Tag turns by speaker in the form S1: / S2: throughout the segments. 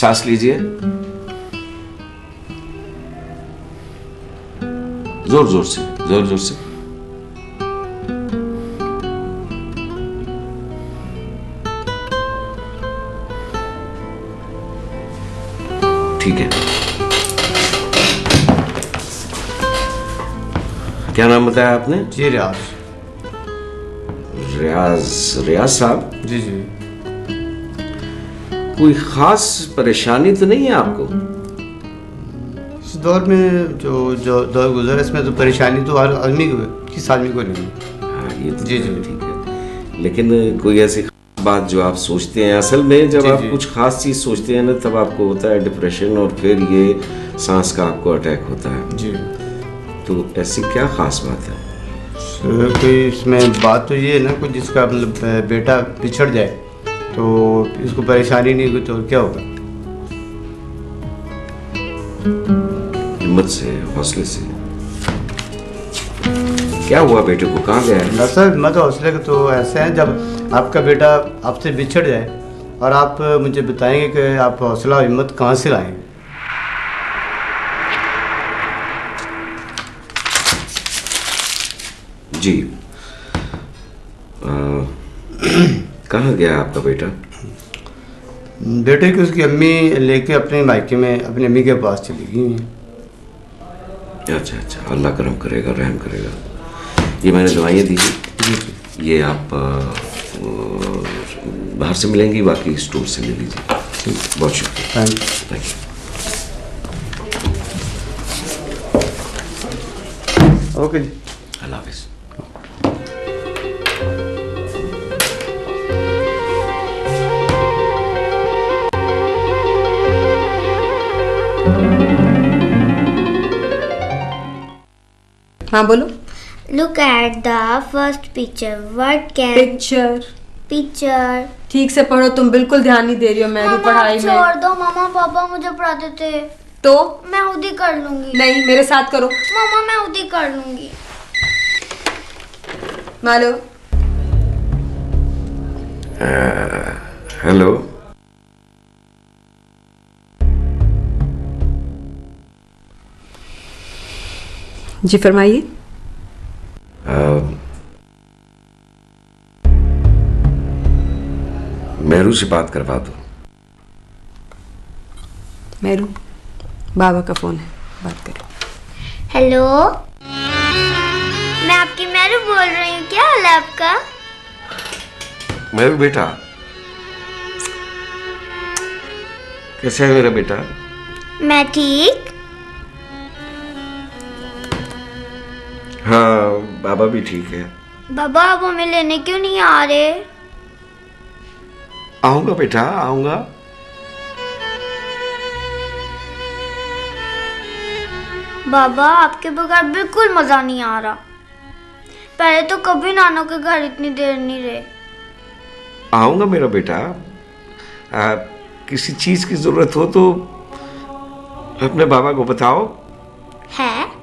S1: सांस लीजिए, जोर जोर से, जोर जोर से। ठीक है। क्या नाम बताया आपने?
S2: जी रियाज।
S1: रियाज, रियाज साहब?
S2: जी जी।
S1: कोई खास परेशानी तो नहीं है आपको?
S2: इस दौर में जो दौर गुजरा इसमें तो परेशानी तो हर आदमी को, किस आदमी को नहीं है।
S1: हाँ ये तो
S2: जी जी
S1: ठीक है, लेकिन कोई ऐसी बात जो आप सोचते हैं, असल में जब आप कुछ खास चीज सोचते हैं ना तब आपको होता है डिप्रेशन और फिर ये सांस का आपको अटैक होता है।
S2: जी।
S1: तो ऐसी क्या खास बात है?
S2: कोई इसमें बात तो ये है ना, कोई जिसका मतलब बेटा पिछड़ जाए तो इसको परेशानी नहीं हुई तो क्या होगा।
S1: हिम्मत से, हौसले से। क्या हुआ बेटे को, कहाँ गया है?
S2: सर मत हौसले का तो ऐसे है, जब आपका बेटा आपसे बिछड़ जाए और आप मुझे बताएंगे कि आप हौसला और हिम्मत कहाँ से लाएंगे।
S1: जी। कहाँ गया आपका बेटा?
S2: बेटे की उसकी अम्मी लेके अपने मायके में अपनी अम्मी के पास चली गई हैं।
S1: अच्छा अच्छा, अल्लाह करम करेगा, रहम करेगा। ये मैंने दवाइयाँ दी थी, ये आप बाहर से मिलेंगी, बाकी स्टोर से ले लीजिए। बहुत शुक्रिया। Thank you.
S2: ओके जी,
S1: अल्लाह हाफिज़।
S3: हाँ बोलो।
S4: Look at the first picture. What can
S3: picture.
S4: picture?
S3: ठीक से पढ़ो, तुम बिल्कुल ध्यान नहीं दे रही हो मेरी पढ़ाई में।
S4: छोड़ दो मामा, पापा मुझे पढ़ाते थे।
S3: तो
S4: मैं खुद ही कर लूंगी।
S3: नहीं, मेरे साथ करो।
S4: मामा मैं खुद ही कर लूंगी।
S3: मालो।
S1: हेलो।
S3: जी फरमाइए।
S1: मेहरू से बात करवा दो।
S3: मेरू, बाबा का फोन है, बात करो।
S4: हेलो, मैं आपकी मेरू बोल रही हूँ। क्या हाल है आपका?
S1: मेरू बेटा, कैसा है मेरा बेटा?
S4: मैं ठीक।
S1: हाँ बाबा भी ठीक है।
S4: बाबा आप हमें लेने क्यों नहीं आ रहे?
S1: आऊंगा बेटा, आऊंगा।
S4: बाबा आपके बगैर बिल्कुल मजा नहीं आ रहा। पहले तो कभी नानों के घर इतनी देर नहीं रहे।
S1: आऊंगा मेरा बेटा। किसी चीज की जरूरत हो तो अपने बाबा को बताओ।
S4: है?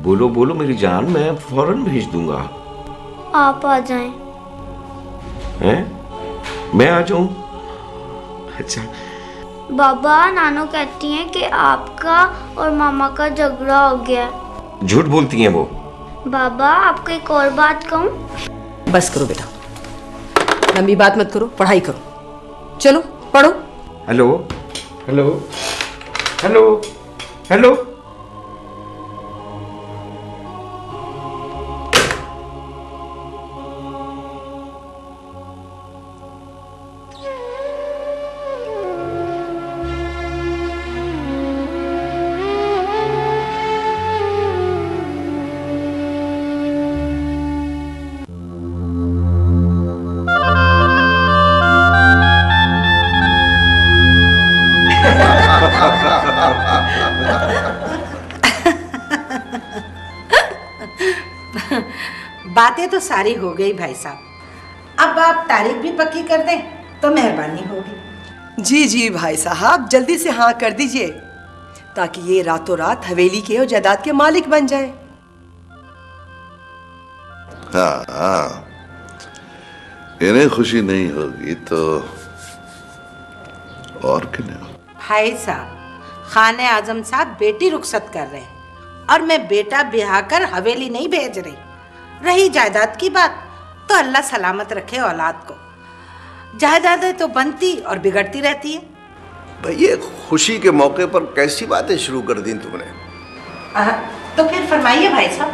S1: बोलो बोलो मेरी जान, मैं फौरन भेज दूंगा।
S4: आप आ जाएं।
S1: हैं? मैं आ जाऊं? अच्छा।
S4: बाबा नानो कहती हैं कि आपका और मामा का झगड़ा हो गया।
S1: झूठ बोलती हैं वो।
S4: बाबा आपको एक और बात कहूं?
S3: बस करो बेटा, लंबी बात मत करो, पढ़ाई करो। चलो पढ़ो।
S1: Hello hello hello hello.
S5: बातें तो सारी हो गई भाई साहब, अब आप तारीख भी पक्की कर दें तो मेहरबानी होगी।
S6: जी जी भाई साहब, जल्दी से हाँ कर दीजिए ताकि ये रातों रात हवेली के और जायदाद के मालिक बन जाए।
S7: हाँ हाँ, इन्हें खुशी नहीं होगी तो और किन्हें?
S5: भाई साहब, खाने आजम साहब बेटी रुखसत कर रहे हैं और मैं बेटा ब्याह कर हवेली नहीं भेज रही। रही जायदाद की बात तो अल्लाह सलामत रखे औलाद को। जायदादें तो बनती और बिगड़ती रहती है।
S7: भाई ये खुशी के मौके पर कैसी बातें शुरू कर दी तुमने?
S5: तो फिर फरमाइए भाई साहब।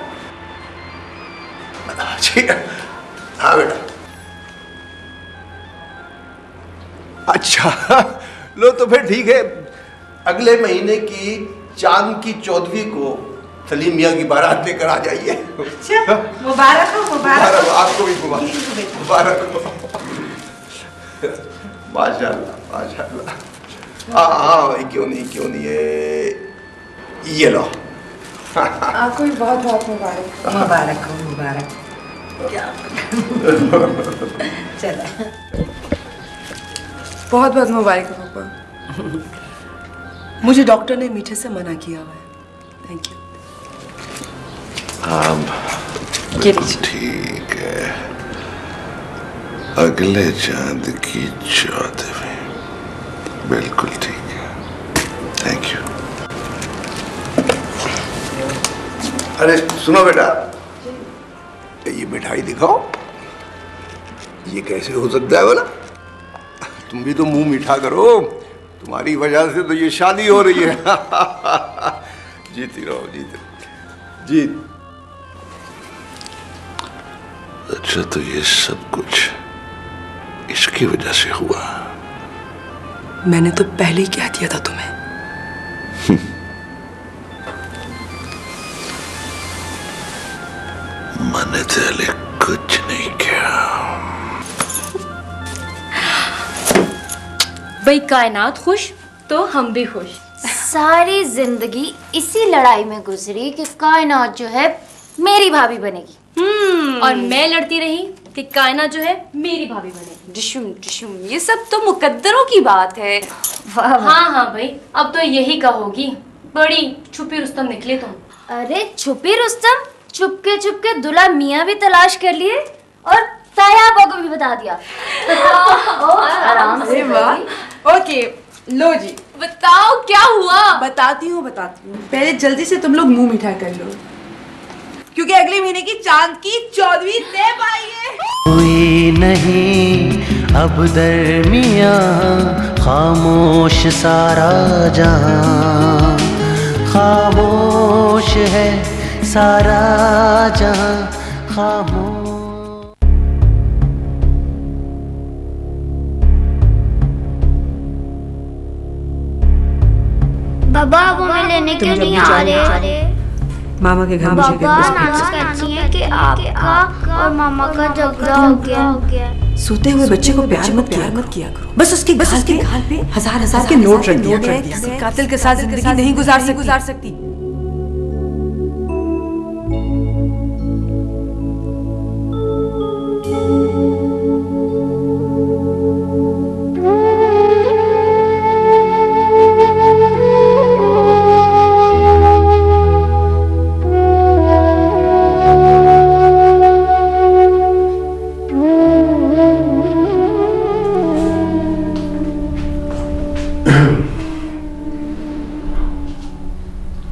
S7: ठीक है, हाँ बेटा। अच्छा लो तो फिर ठीक है, अगले महीने की चांद की 14वीं को सलीम मियाँ की बारात लेकर आ जाइए।
S5: अच्छा, मुबारक हो, मुबारक हो।
S7: आपको भी मुबारक हो। माशाल्लाह माशाल्लाह। हाँ भाई, क्यों नहीं ये लो।
S3: आपको भी बहुत बहुत मुबारक।
S5: मुबारक हो, मुबारक। क्या चला,
S6: बहुत बहुत मुबारक हो पापा। मुझे डॉक्टर ने मीठे से मना किया हुआ है। Thank you.
S7: ठीक है, अगले चांद की 14वीं, बिल्कुल ठीक है। Thank you. अरे सुनो बेटा, ये मिठाई दिखाओ। ये कैसे हो सकता है बोला? तुम भी तो मुंह मीठा करो, तुम्हारी वजह से तो ये शादी हो रही है। जीती रहो, जीत। अच्छा, तो ये सब कुछ इसकी वजह से हुआ?
S6: मैंने तो पहले ही कह दिया था तुम्हें।
S7: मैंने पहले कुछ नहीं किया।
S8: भाई कायनात खुश तो हम भी खुश।
S4: सारी जिंदगी इसी लड़ाई में गुजरी कि कायनात जो है मेरी भाभी बनेगी,
S8: और मैं लड़ती रही कि कायनात जो है मेरी भाभी बनेगी।
S3: डिशुम डिशुम, ये सब तो मुकद्दरों की बात है।
S8: हाँ भाई, अब तो यही कहोगी, बड़ी छुपी रुस्तम निकले तुम।
S4: अरे छुपी रुस्तम, चुपके दुल्हा मियाँ भी तलाश कर लिए और तायाबा को भी बता दिया। आराम से।
S6: ओके, लो जी,
S3: बताओ क्या हुआ।
S6: बताती हूँ। पहले जल्दी से तुम लोग मुंह मीठा कर लो, क्योंकि अगले महीने की चांद की 14वीं तय पाई है।
S9: कोई नहीं अब दरमियां, खामोश सारा जहां, खामोश है सारा जहां, खामोश।
S4: बाबा वो हमें लेने क्यों नहीं आ रहे?
S6: मामा के घर मुझे
S4: बाबा नाना कहती है कि आपका और मामा का झगड़ा हो गया।
S6: सोते हुए बच्चे को प्यार मत किया करो। बस उसके गाल पे हजार के नोट रख दिया करो। कातिल के साथ जिंदगी नहीं गुजार सकती।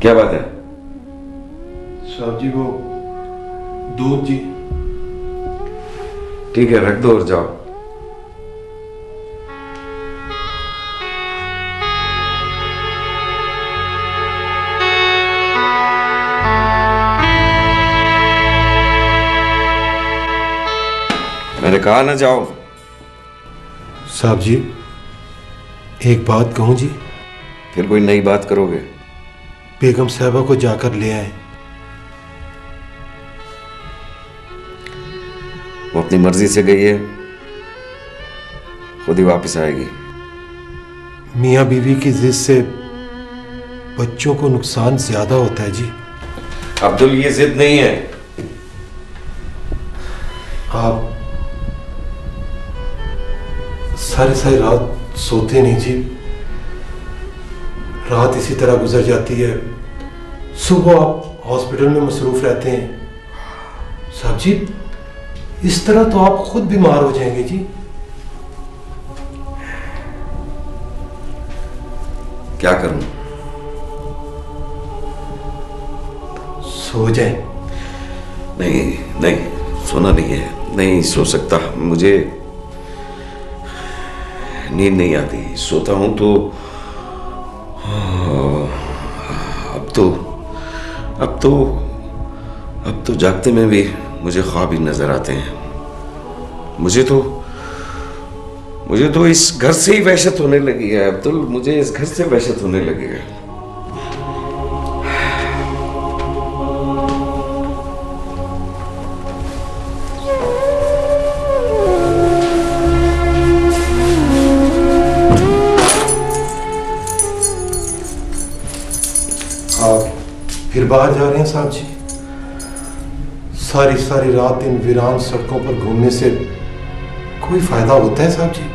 S1: क्या बात है?
S2: साहब जी वो दूध जी।
S1: ठीक है, रख दो और जाओ। मैंने कहा ना जाओ।
S10: साहब जी एक बात कहूं जी?
S1: फिर कोई नई बात करोगे?
S10: बेगम साहबा को जाकर ले आए।
S1: वो अपनी मर्जी से गई है, खुद ही वापस आएगी।
S10: मियाँ बीवी की जिद से बच्चों को नुकसान ज्यादा होता है जी।
S1: अब्दुल ये जिद नहीं है।
S10: आप सारी रात सोते नहीं जी। रात इसी तरह गुजर जाती है, सुबह आप हॉस्पिटल में मसरूफ रहते हैं। साहब जी इस तरह तो आप खुद बीमार हो जाएंगे जी।
S1: क्या करूं?
S10: सो जाए।
S1: नहीं नहीं, सोना नहीं है, नहीं सो सकता। मुझे नींद नहीं आती। सोता हूं तो अब तो जागते में भी मुझे ख्वाब ही नजर आते हैं। मुझे तो इस घर से ही वहशत होने लगी है अब्दुल, मुझे इस घर से वहशत होने लगी है।
S10: आप फिर बाहर जा रहे हैं साहब जी? सारी रात इन वीरान सड़कों पर घूमने से कोई फायदा होता है साहब जी?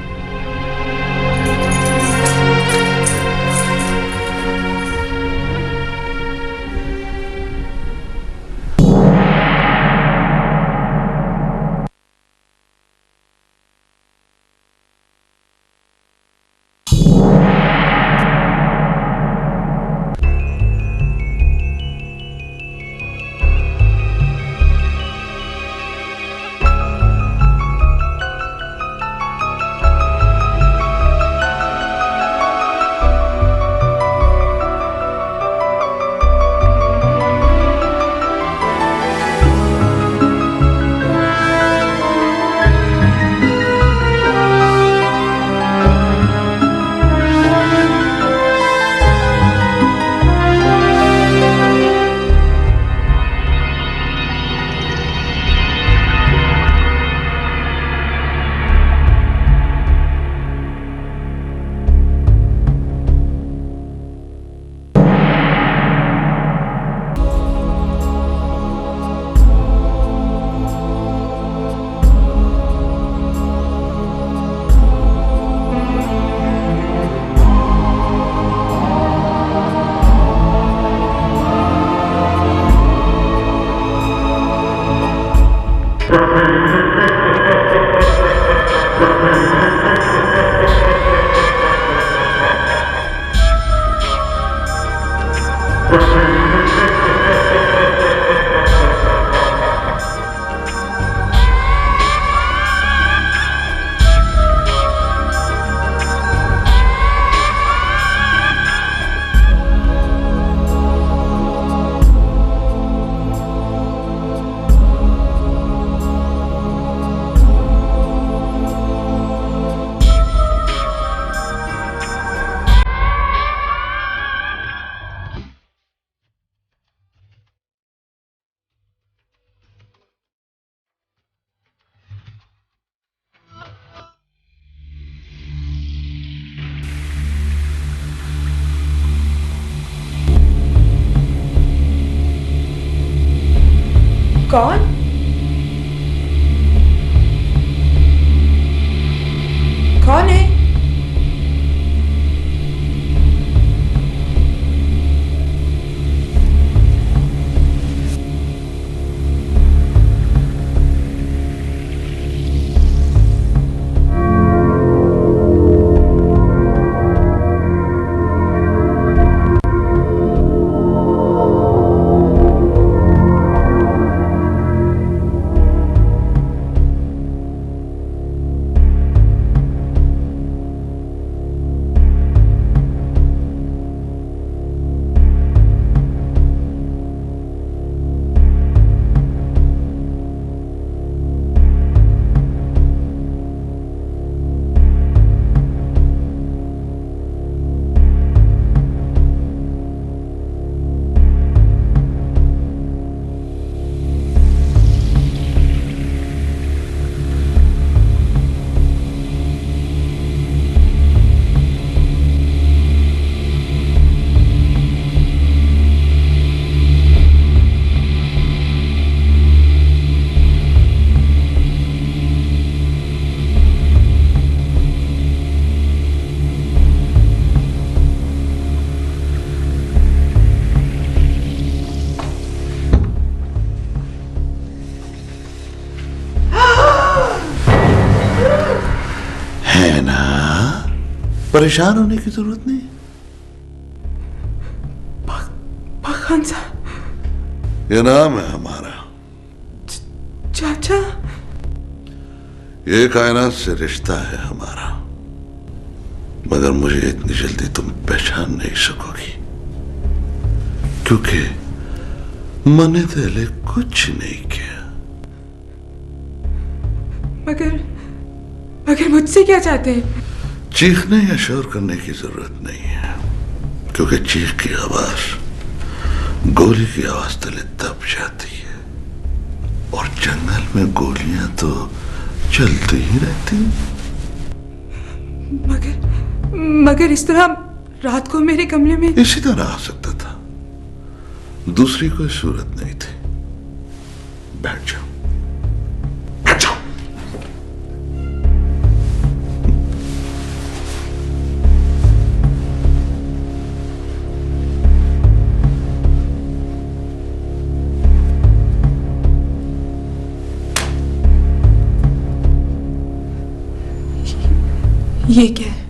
S6: कौन? कौन है?
S11: परेशान होने की जरूरत नहीं।
S6: कौन सा?
S11: ये नाम है हमारा।
S6: चाचा?
S11: ये कायनात से रिश्ता है हमारा, मगर मुझे इतनी जल्दी तुम पहचान नहीं सकोगी, क्योंकि मैंने पहले कुछ नहीं किया।
S6: मगर मुझसे क्या चाहते हैं?
S11: चीखने या शोर करने की जरूरत नहीं है, क्योंकि चीख की आवाज गोली की आवाज तले दब जाती है, और जंगल में गोलियां तो चलती ही रहती हैं।
S6: मगर इस तरह रात को मेरे कमरे में
S11: इसी तरह आ सकता था, दूसरी कोई सूरत नहीं थी। बैठ जाओ, बैठ जाओ।
S6: ये क्या है?